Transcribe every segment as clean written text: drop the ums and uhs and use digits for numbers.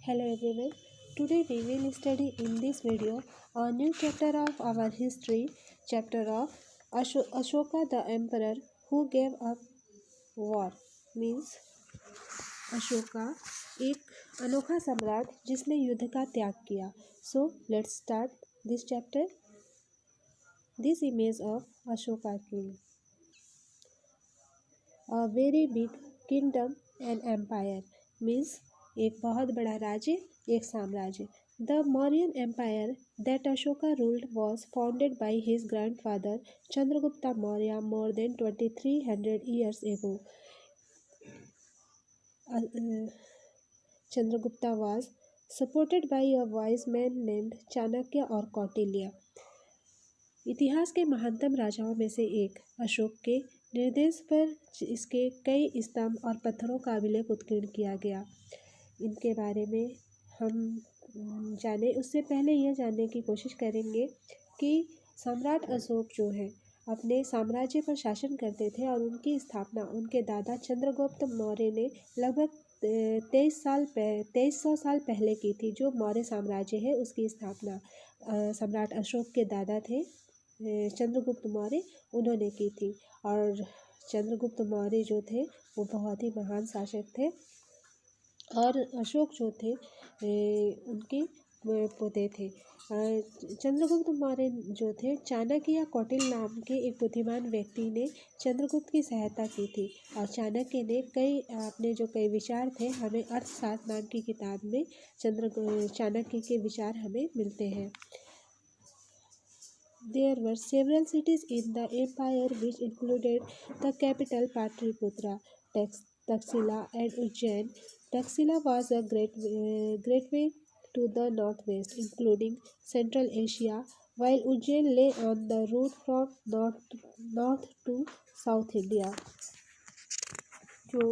Hello everyone. Today we will study in this video a new chapter of our history, chapter of Ashoka the Emperor who gave up war. Means Ashoka एक अनोखा सम्राट जिसने युद्ध का त्याग किया. So let's start this chapter. This image of Ashoka king. A very big kingdom and empire means एक बहुत बड़ा राज्य, एक साम्राज्य. The Mauryan Empire that Ashoka ruled was founded by his grandfather Chandragupta Maurya more than 2300 years ago. Chandragupta was supported by a wise man named Chanakya और कौटिल्य. इतिहास के महानतम राजाओं में से एक अशोक के निर्देश पर इसके कई स्तंभ और पत्थरों का अभिलेख उत्कीर्ण किया गया. इनके बारे में हम जाने उससे पहले यह जानने की कोशिश करेंगे कि सम्राट अशोक जो है अपने साम्राज्य पर शासन करते थे और उनकी स्थापना उनके दादा चंद्रगुप्त मौर्य ने लगभग 2300 साल पहले की थी. जो मौर्य साम्राज्य है उसकी स्थापना सम्राट अशोक के दादा थे चंद्रगुप्त मौर्य, उन्होंने की थी. और चंद्रगुप्त मौर्य जो थे वो बहुत ही महान शासक थे और अशोक जो थे उनके पोते थे. चंद्रगुप्त मौर्य जो थे चाणक्य या कौटिल्य नाम के एक बुद्धिमान व्यक्ति ने चंद्रगुप्त की सहायता की थी. और चाणक्य ने कई विचार थे हमें अर्थशास्त्र नाम की किताब में चाणक्य के विचार हमें मिलते हैं. There were several cities in the empire which included the capital Patliputra, Taxila and Ujjain. Taxila was a gateway to the northwest, including Central Asia, while Ujjain lay on the route from north to South India. जो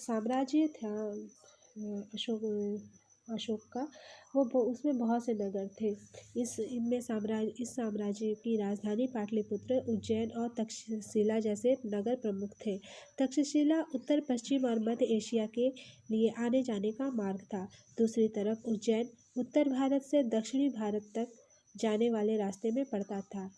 साम्राज्य था अशोक का वो उसमें बहुत से नगर थे. इस साम्राज्य की राजधानी पाटलिपुत्र, उज्जैन और तक्षशिला जैसे नगर प्रमुख थे. तक्षशिला उत्तर पश्चिम और मध्य एशिया के लिए आने जाने का मार्ग था. दूसरी तरफ उज्जैन उत्तर भारत से दक्षिणी भारत तक जाने वाले रास्ते में पड़ता था.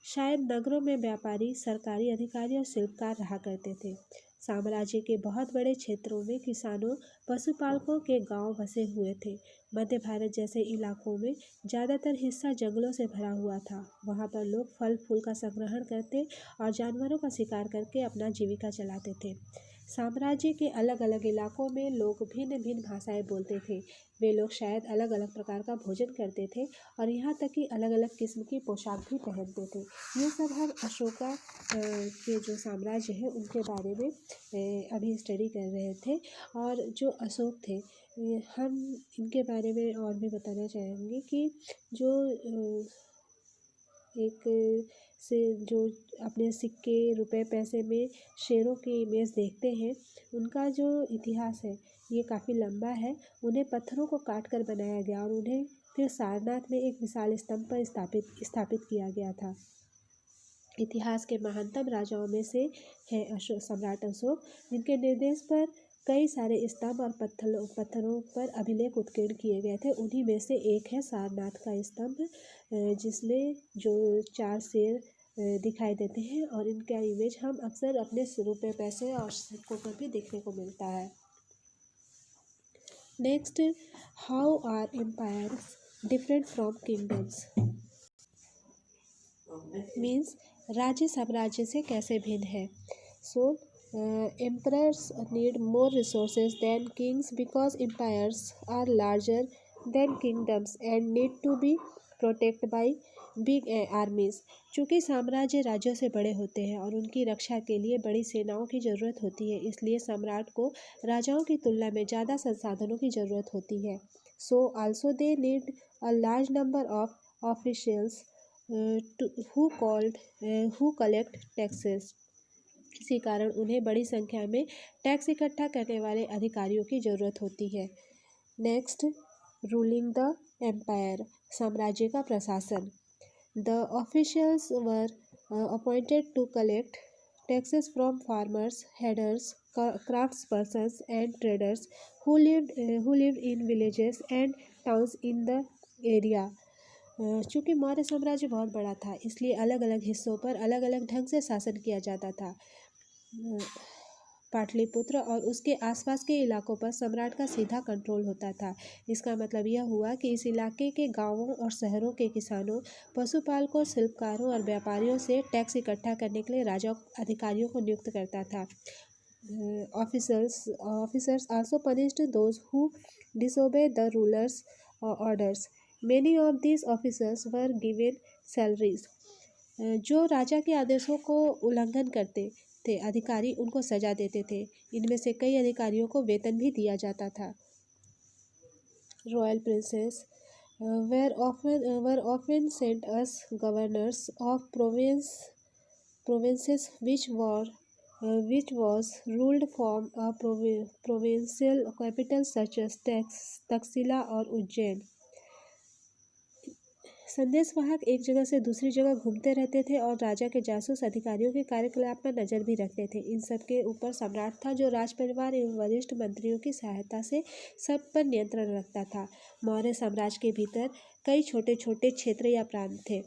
शायद नगरों में व्यापारी, सरकारी अधिकारी और शिल्पकार रहा करते थे. साम्राज्य के बहुत बड़े क्षेत्रों में किसानों, पशुपालकों के गांव बसे हुए थे. मध्य भारत जैसे इलाकों में ज़्यादातर हिस्सा जंगलों से भरा हुआ था. वहां पर लोग फल फूल का संग्रहण करते और जानवरों का शिकार करके अपना जीविका चलाते थे. साम्राज्य के अलग अलग इलाकों में लोग भिन्न भिन्न भाषाएं बोलते थे. वे लोग शायद अलग अलग प्रकार का भोजन करते थे और यहाँ तक कि अलग अलग किस्म की पोशाक भी पहनते थे. ये सब हम अशोका के जो साम्राज्य है उनके बारे में अभी स्टडी कर रहे थे. और जो अशोक थे हम इनके बारे में और भी बताना चाहेंगे कि जो एक से जो अपने सिक्के, रुपए, पैसे में शेरों की इमेज देखते हैं उनका जो इतिहास है ये काफ़ी लंबा है. उन्हें पत्थरों को काट कर बनाया गया और उन्हें फिर सारनाथ में एक विशाल स्तंभ पर स्थापित किया गया था. इतिहास के महानतम राजाओं में से है सम्राट अशोक, जिनके निर्देश पर कई सारे स्तंभ और पत्थरों पर अभिलेख उत्कीर्ण किए गए थे. उन्हीं में से एक है सारनाथ का स्तंभ, जिसमें जो 4 शेर दिखाई देते हैं और इनका इमेज हम अक्सर अपने रुपए, पैसे और सिक्कों पर भी देखने को मिलता है. Next, how are empires different from kingdoms. Means राज्य साम्राज्य से कैसे भिन्न है. सो emperors need more resources than kings because empires are larger than kingdoms and need to be protected by big armies. चूँकि साम्राज्य राज्यों से बड़े होते हैं और उनकी रक्षा के लिए बड़ी सेनाओं की ज़रूरत होती है, इसलिए सम्राट को राजाओं की तुलना में ज़्यादा संसाधनों की ज़रूरत होती है. So also they need a large number of officials who collect taxes. इसी कारण उन्हें बड़ी संख्या में टैक्स इकट्ठा करने वाले अधिकारियों की ज़रूरत होती है. नेक्स्ट, रूलिंग द एम्पायर, साम्राज्य का प्रशासन. The officials were appointed to collect taxes from farmers, herders, craftspersons, and traders who lived in villages and towns in the area. चूंकि मौर्य साम्राज्य बहुत बड़ा था, इसलिए अलग अलग हिस्सों पर अलग अलग ढंग से शासन किया जाता था। पाटलिपुत्र और उसके आसपास के इलाकों पर सम्राट का सीधा कंट्रोल होता था। इसका मतलब यह हुआ कि इस इलाके के गांवों और शहरों के किसानों, पशुपालकों, शिल्पकारों और व्यापारियों से टैक्स इकट्ठा करने के लिए राजा अधिकारियों को नियुक्त करता था। Officers also punished those who disobey the rulers' orders. Many of these officers were given salaries. जो राजा के आदेशों को उल्लंघन करते थे, अधिकारी उनको सजा देते थे। इनमें से कई अधिकारियों को वेतन भी दिया जाता था। Royal princess were often sent as governors of provinces which was ruled from a provincial capital such as Takshashila और उज्जैन। संदेशवाहक एक जगह से दूसरी जगह घूमते रहते थे और राजा के जासूस अधिकारियों के कार्यकलाप पर नजर भी रखते थे। इन सब के ऊपर सम्राट था, जो राजपरिवार एवं वरिष्ठ मंत्रियों की सहायता से सब पर नियंत्रण रखता था। मौर्य साम्राज्य के भीतर कई छोटे छोटे क्षेत्र या प्रांत थे।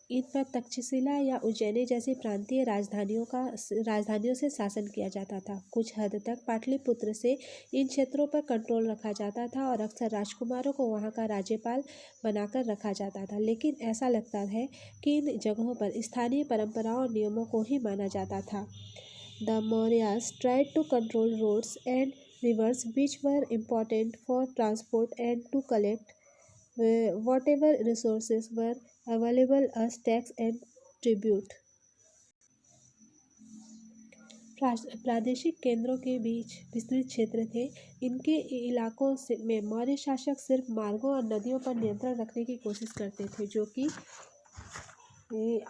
इन पर तक्षशिला या उज्जैनी जैसी प्रांतीय राजधानियों से शासन किया जाता था। कुछ हद तक पाटलिपुत्र से इन क्षेत्रों पर कंट्रोल रखा जाता था और अक्सर राजकुमारों को वहां का राज्यपाल बनाकर रखा जाता था। लेकिन ऐसा लगता है कि इन जगहों पर स्थानीय परंपराओं और नियमों को ही माना जाता था। The Mauryas tried to control roads and rivers which were important for transport and to collect whatever resources were available as tax and tribute. प्रादेशिक केंद्रों के बीच विस्तृत क्षेत्र थे। इनके इलाकों में मौर्य शासक सिर्फ मार्गों और नदियों पर नियंत्रण रखने की कोशिश करते थे, जो कि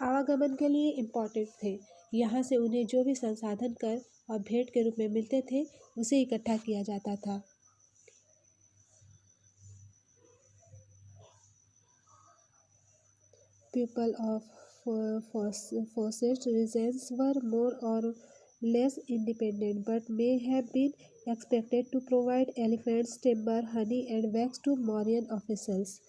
आवागमन के लिए इम्पोर्टेंट थे। यहाँ से उन्हें जो भी संसाधन कर और भेंट के रूप में मिलते थे, उसे इकट्ठा किया जाता था। People of Fosset regions were more or less independent, but may have been expected to provide elephants, timber, honey, and wax to Mauryan officials.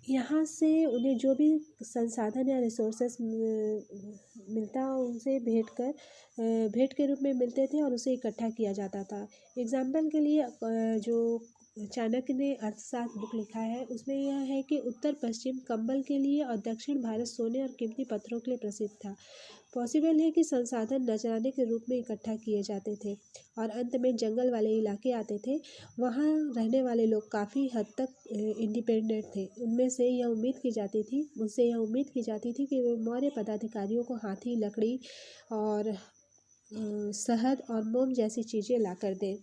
यहाँ से उन्हें जो भी संसाधन या रिसोर्सेस मिलता, उनसे भेंट के रूप में मिलते थे और उसे इकट्ठा किया जाता था। एग्जाम्पल के लिए जो चाणक्य ने अर्थशास्त्र बुक लिखा है, उसमें यह है कि उत्तर पश्चिम कंबल के लिए और दक्षिण भारत सोने और कीमती पत्थरों के लिए प्रसिद्ध था। पॉसिबल है कि संसाधन नजराने के रूप में इकट्ठा किए जाते थे और अंत में जंगल वाले इलाके आते थे। वहाँ रहने वाले लोग काफ़ी हद तक इंडिपेंडेंट थे। उनसे यह उम्मीद की जाती थी कि वे मौर्य पदाधिकारियों को हाथी, लकड़ी और शहद और मोम जैसी चीज़ें ला कर दें।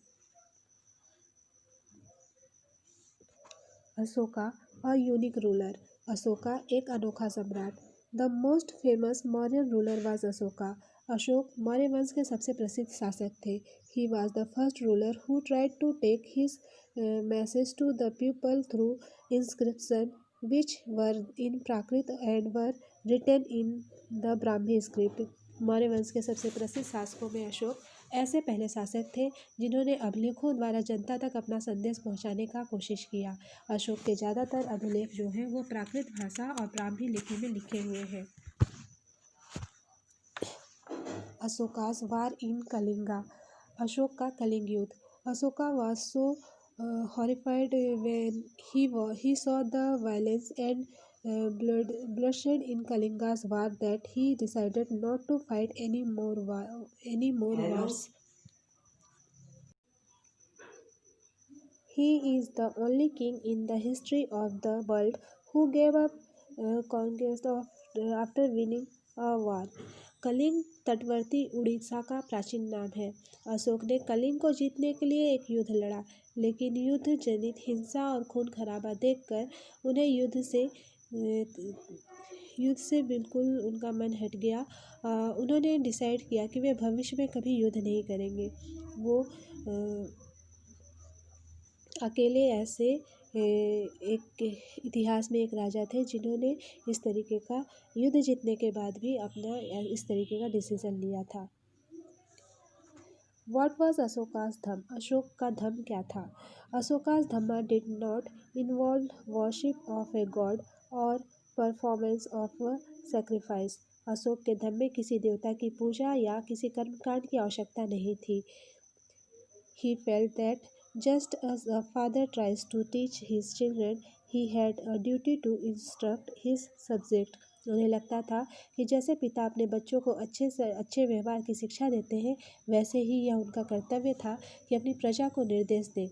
Ashoka, a unique ruler. Ashoka एक अनोखा सम्राट। The most famous Mauryan ruler was Ashoka. Ashok Maurya वंश के सबसे प्रसिद्ध शासक थे। He was the first ruler who tried to take his message to the people through inscription which were in Prakrit and were written in the Brahmi script. Maurya वंश के सबसे प्रसिद्ध शासकों में अशोक ऐसे पहले शासक थे जिन्होंने अभिलेखों द्वारा जनता तक अपना संदेश पहुंचाने का कोशिश किया। अशोक के ज़्यादातर अभिलेख जो हैं वो प्राकृत भाषा और ब्राह्मी लिपि में लिखे हुए हैं। अशोकास वार इन कलिंगा। अशोक का कलिंग युद्ध। Ashoka was so horrified when he saw the violence and bloodshed in Kalinga's war that he decided not to fight any more wars. He is the only king in the history of the world who gave up conquest after winning a war. Kalinga तटवर्ती उड़ीसा का प्राचीन नाम है। अशोक ने कलिंग को जीतने के लिए एक युद्ध लड़ा, लेकिन युद्ध जनित हिंसा और खून खराबा देखकर उन्हें युद्ध से बिल्कुल उनका मन हट गया। उन्होंने डिसाइड किया कि वे भविष्य में कभी युद्ध नहीं करेंगे। वो अकेले ऐसे एक इतिहास में एक राजा थे जिन्होंने इस तरीके का युद्ध जीतने के बाद भी अपना इस तरीके का डिसीजन लिया था। What was Ashoka's धम? अशोक का धम क्या था? Ashoka's Dhamma did not involve worship of a god or performance of a sacrifice. Ashok के धम में किसी देवता की पूजा या किसी कर्मकांड की आवश्यकता नहीं थी। He felt that just as a father tries to teach his children, he had a duty to instruct his subject. उन्हें लगता था कि जैसे पिता अपने बच्चों को अच्छे से अच्छे व्यवहार की शिक्षा देते हैं, वैसे ही यह उनका कर्तव्य था कि अपनी प्रजा को निर्देश दें।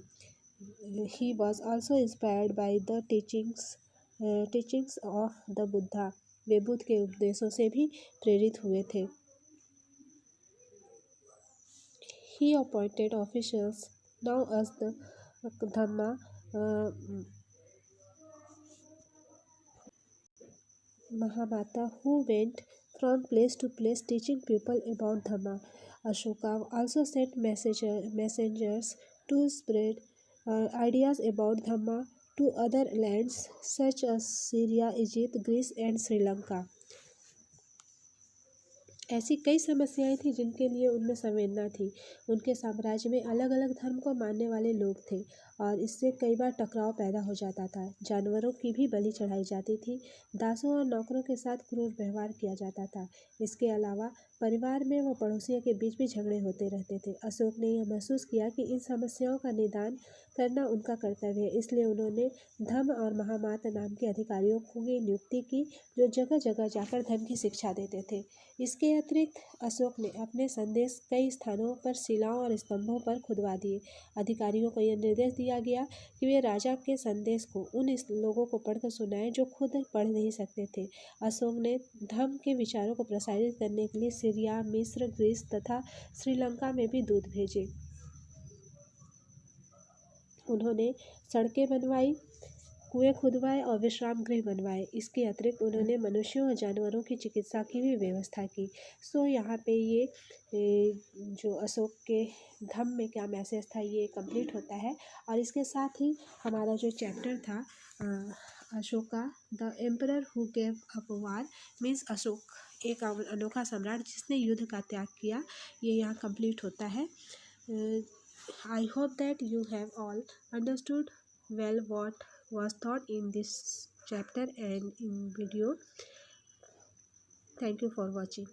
He was also inspired by the teachings of the Buddha. वे बुद्ध के उपदेशों से भी प्रेरित हुए थे। He appointed officials known as the Dhamma Mahamata who went from place to place teaching people about Dhamma. Ashoka also sent messengers to spread ideas about Dhamma to other lands such as Syria, Egypt, Greece and Sri Lanka. ऐसी कई समस्याएं थी जिनके लिए उनमें संवेदना थी। उनके साम्राज्य में अलग अलग धर्म को मानने वाले लोग थे और इससे कई बार टकराव पैदा हो जाता था। जानवरों की भी बलि चढ़ाई जाती थी। दासों और नौकरों के साथ क्रूर व्यवहार किया जाता था। इसके अलावा परिवार में व पड़ोसियों के बीच भी झगड़े होते रहते थे। अशोक ने यह महसूस किया कि इन समस्याओं का निदान करना उनका कर्तव्य है, इसलिए उन्होंने धम्म और महामात नाम के अधिकारियों की नियुक्ति की जो जगह जगह जाकर धर्म की शिक्षा देते थे। इसके अतिरिक्त अशोक ने अपने संदेश कई स्थानों पर शिलाओं और स्तंभों पर खुदवा दिए। अधिकारियों को यह निर्देश दिया गया कि वे राजा के संदेश को उन लोगों को पढ़कर सुनाएं जो खुद पढ़ नहीं सकते थे। अशोक ने धम्म के विचारों को प्रसारित करने के लिए सीरिया, मिस्र, ग्रीस तथा श्रीलंका में भी दूत भेजे। उन्होंने सड़कें बनवाई, कुएं खुदवाए और विश्राम गृह बनवाए। इसके अतिरिक्त उन्होंने मनुष्यों और जानवरों की चिकित्सा की भी व्यवस्था की। सो यहाँ पे ये जो अशोक के धम्म में क्या मैसेज था ये कंप्लीट होता है। और इसके साथ ही हमारा जो चैप्टर था Ashoka the emperor who gave up war means Ashok एक अनोखा सम्राट जिसने युद्ध का त्याग किया, ये यहाँ कंप्लीट होता है। I hope that you have all understood well what was taught in this chapter and in video. Thank you for watching.